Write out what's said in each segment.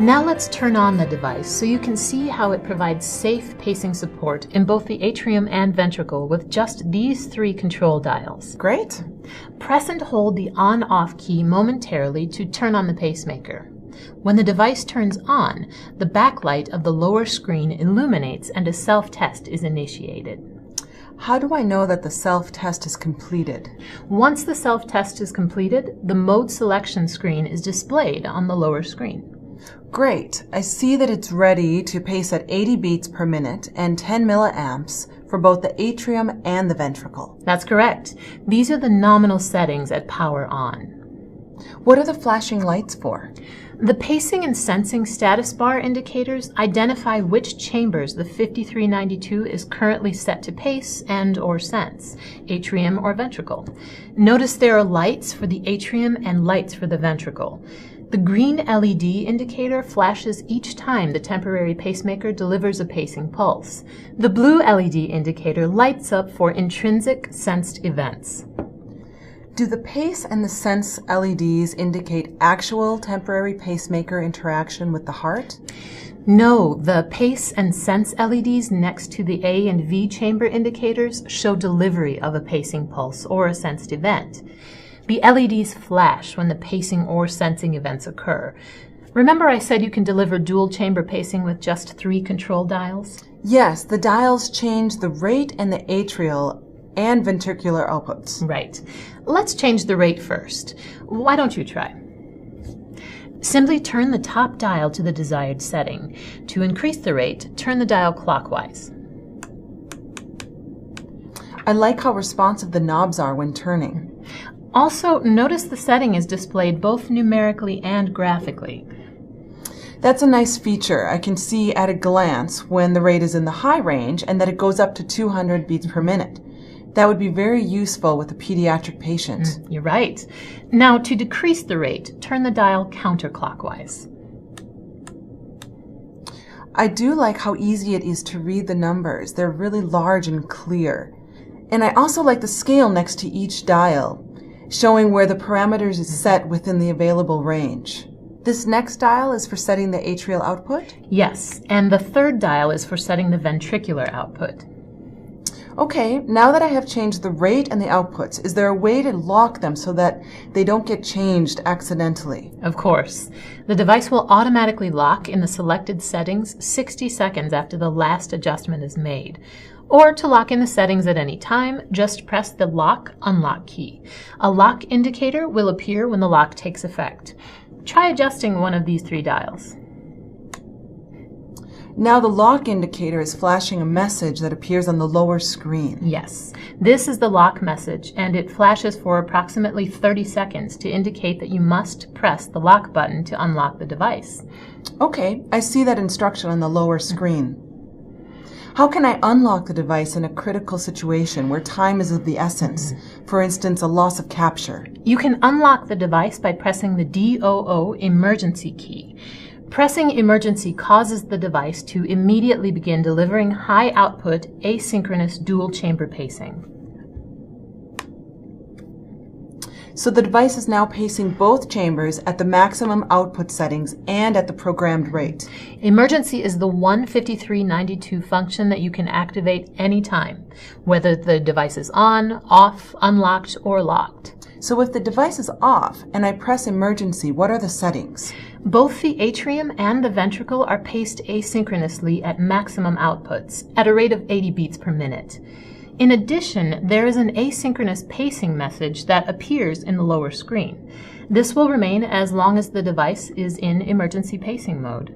Now let's turn on the device so you can see how it provides safe pacing support in both the atrium and ventricle with just these 3 control dials. Great. Press and hold the on-off key momentarily to turn on the pacemaker. When the device turns on, the backlight of the lower screen illuminates and a self-test is initiated. How do I know that the self-test is completed? Once the self-test is completed, the mode selection screen is displayed on the lower screen. Great. I see that it's ready to pace at 80 beats per minute and 10 milliamps for both the atrium and the ventricle. That's correct. These are the nominal settings at power on. What are the flashing lights for? The pacing and sensing status bar indicators identify which chambers the 5392 is currently set to pace and/or sense, atrium or ventricle. Notice there are lights for the atrium and lights for the ventricle. The green LED indicator flashes each time the temporary pacemaker delivers a pacing pulse. The blue LED indicator lights up for intrinsic sensed events. Do the pace and the sense LEDs indicate actual temporary pacemaker interaction with the heart? No, the pace and sense LEDs next to the A and V chamber indicators show delivery of a pacing pulse or a sensed event. The LEDs flash when the pacing or sensing events occur. Remember I said you can deliver dual chamber pacing with just 3 control dials? Yes, the dials change the rate and the atrial and ventricular outputs. Right. Let's change the rate first. Why don't you try? Simply turn the top dial to the desired setting. To increase the rate, turn the dial clockwise. I like how responsive the knobs are when turning. Also, notice the setting is displayed both numerically and graphically. That's a nice feature. I can see at a glance when the rate is in the high range and that it goes up to 200 beats per minute. That would be very useful with a pediatric patient. You're right. Now, to decrease the rate, turn the dial counterclockwise. I do like how easy it is to read the numbers. They're really large and clear. And I also like the scale next to each dial, showing where the parameters is set within the available range. This next dial is for setting the atrial output? Yes, and the third dial is for setting the ventricular output. Okay, now that I have changed the rate and the outputs, is there a way to lock them so that they don't get changed accidentally? Of course. The device will automatically lock in the selected settings 60 seconds after the last adjustment is made. Or to lock in the settings at any time, just press the lock/unlock key. A lock indicator will appear when the lock takes effect. Try adjusting one of these 3 dials. Now the lock indicator is flashing a message that appears on the lower screen. Yes, this is the lock message, and it flashes for approximately 30 seconds to indicate that you must press the lock button to unlock the device. Okay, I see that instruction on the lower screen. How can I unlock the device in a critical situation where time is of the essence? For instance, a loss of capture. You can unlock the device by pressing the DOO emergency key. Pressing emergency causes the device to immediately begin delivering high output asynchronous dual chamber pacing. So the device is now pacing both chambers at the maximum output settings and at the programmed rate. Emergency is the 15392 function that you can activate anytime, whether the device is on, off, unlocked, or locked. So if the device is off and I press emergency, what are the settings? Both the atrium and the ventricle are paced asynchronously at maximum outputs at a rate of 80 beats per minute. In addition, there is an asynchronous pacing message that appears in the lower screen. This will remain as long as the device is in emergency pacing mode.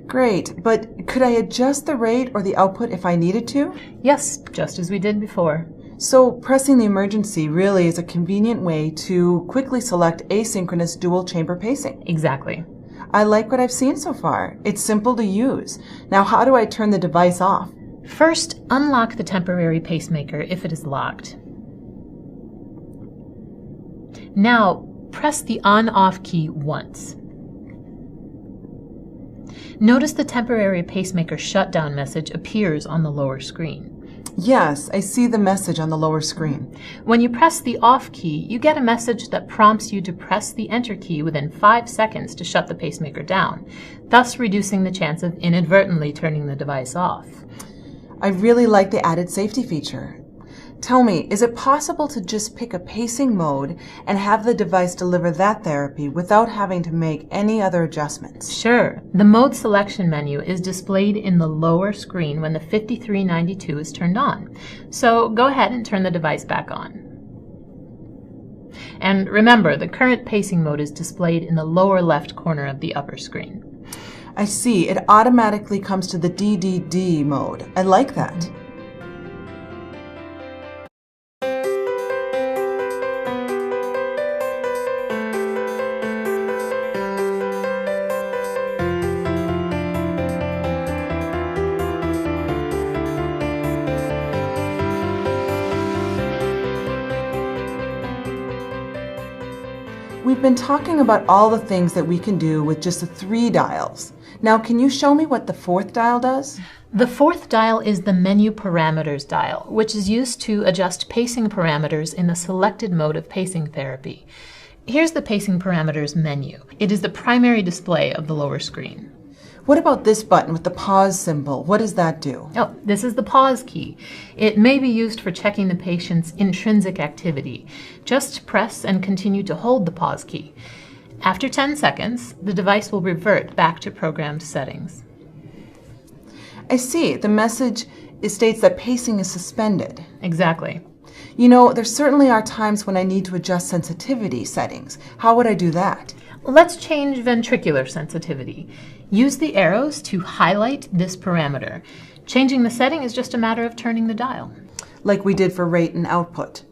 Great, but could I adjust the rate or the output if I needed to? Yes, just as we did before. So pressing the emergency really is a convenient way to quickly select asynchronous dual chamber pacing. Exactly. I like what I've seen so far. It's simple to use. Now how do I turn the device off? First, unlock the temporary pacemaker if it is locked. Now, press the on-off key once. Notice the temporary pacemaker shutdown message appears on the lower screen. Yes, I see the message on the lower screen. When you press the off key, you get a message that prompts you to press the enter key within 5 seconds to shut the pacemaker down, thus reducing the chance of inadvertently turning the device off. I really like the added safety feature. Tell me, is it possible to just pick a pacing mode and have the device deliver that therapy without having to make any other adjustments? Sure. The mode selection menu is displayed in the lower screen when the 5392 is turned on. So go ahead and turn the device back on. And remember, the current pacing mode is displayed in the lower left corner of the upper screen. I see. It automatically comes to the DDD mode. I like that. We've been talking about all the things that we can do with just the 3 dials. Now, can you show me what the 4th dial does? The 4th dial is the menu parameters dial, which is used to adjust pacing parameters in the selected mode of pacing therapy. Here's the pacing parameters menu. It is the primary display of the lower screen. What about this button with the pause symbol? What does that do? Oh, this is the pause key. It may be used for checking the patient's intrinsic activity. Just press and continue to hold the pause key. After 10 seconds, the device will revert back to programmed settings. I see. The message states that pacing is suspended. Exactly. You know, there certainly are times when I need to adjust sensitivity settings. How would I do that? Let's change ventricular sensitivity. Use the arrows to highlight this parameter. Changing the setting is just a matter of turning the dial. Like we did for rate and output.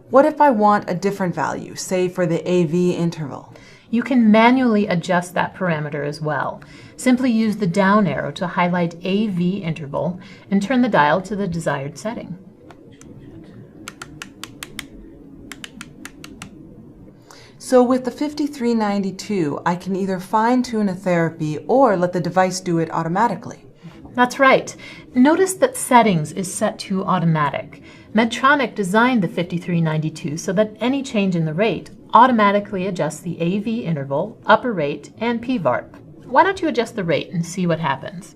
What if I want a different value, say for the AV interval? You can manually adjust that parameter as well. Simply use the down arrow to highlight AV interval and turn the dial to the desired setting. So with the 5392, I can either fine-tune a therapy or let the device do it automatically. That's right. Notice that settings is set to automatic. Medtronic designed the 5392 so that any change in the rate automatically adjusts the AV interval, upper rate, and PVARP. Why don't you adjust the rate and see what happens?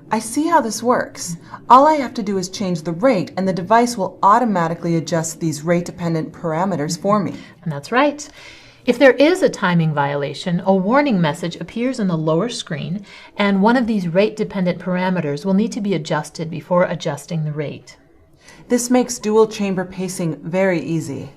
I see how this works. All I have to do is change the rate and the device will automatically adjust these rate-dependent parameters for me. And that's right. If there is a timing violation, a warning message appears in the lower screen, and one of these rate-dependent parameters will need to be adjusted before adjusting the rate. This makes dual chamber pacing very easy.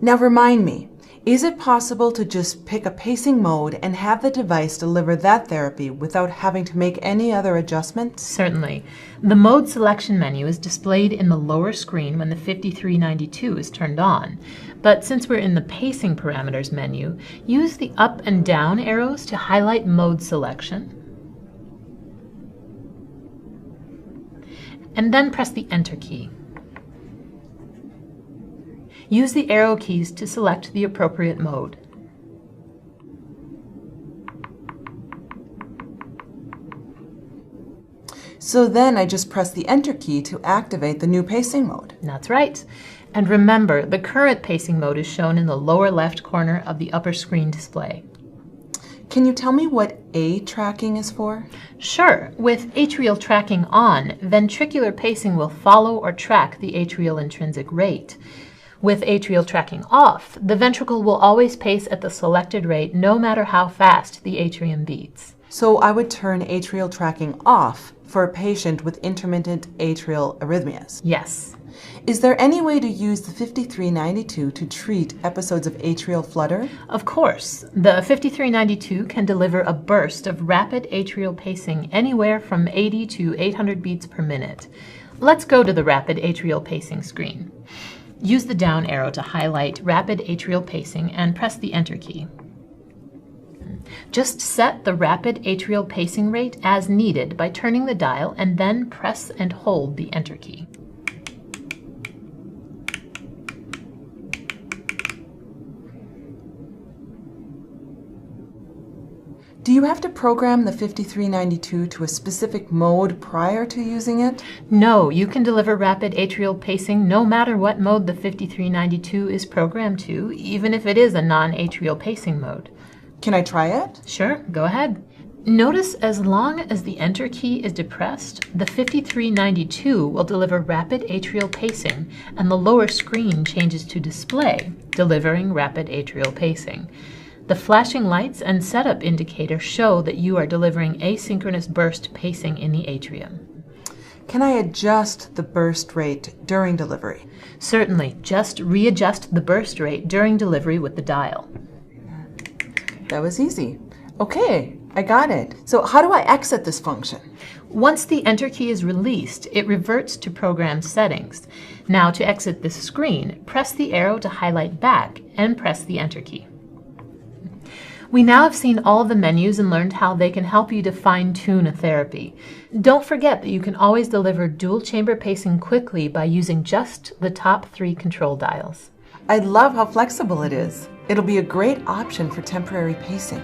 Now remind me, is it possible to just pick a pacing mode and have the device deliver that therapy without having to make any other adjustments? Certainly. The mode selection menu is displayed in the lower screen when the 5392 is turned on. But since we're in the pacing parameters menu, use the up and down arrows to highlight mode selection. And then press the Enter key. Use the arrow keys to select the appropriate mode. So then I just press the Enter key to activate the new pacing mode. That's right. And remember, the current pacing mode is shown in the lower left corner of the upper screen display. Can you tell me what A tracking is for? Sure. With atrial tracking on, ventricular pacing will follow or track the atrial intrinsic rate. With atrial tracking off, the ventricle will always pace at the selected rate no matter how fast the atrium beats. So I would turn atrial tracking off for a patient with intermittent atrial arrhythmias. Yes. Is there any way to use the 5392 to treat episodes of atrial flutter? Of course. The 5392 can deliver a burst of rapid atrial pacing anywhere from 80 to 800 beats per minute. Let's go to the rapid atrial pacing screen. Use the down arrow to highlight rapid atrial pacing and press the Enter key. Just set the rapid atrial pacing rate as needed by turning the dial and then press and hold the Enter key. Do you have to program the 5392 to a specific mode prior to using it? No, you can deliver rapid atrial pacing no matter what mode the 5392 is programmed to, even if it is a non-atrial pacing mode. Can I try it? Sure, go ahead. Notice as long as the Enter key is depressed, the 5392 will deliver rapid atrial pacing, and the lower screen changes to display, delivering rapid atrial pacing. The flashing lights and setup indicator show that you are delivering asynchronous burst pacing in the atrium. Can I adjust the burst rate during delivery? Certainly, just readjust the burst rate during delivery with the dial. That was easy. Okay, I got it. So how do I exit this function? Once the Enter key is released, it reverts to program settings. Now to exit this screen, press the arrow to highlight back and press the Enter key. We now have seen all of the menus and learned how they can help you to fine-tune a therapy. Don't forget that you can always deliver dual chamber pacing quickly by using just the top 3 control dials. I love how flexible it is. It'll be a great option for temporary pacing.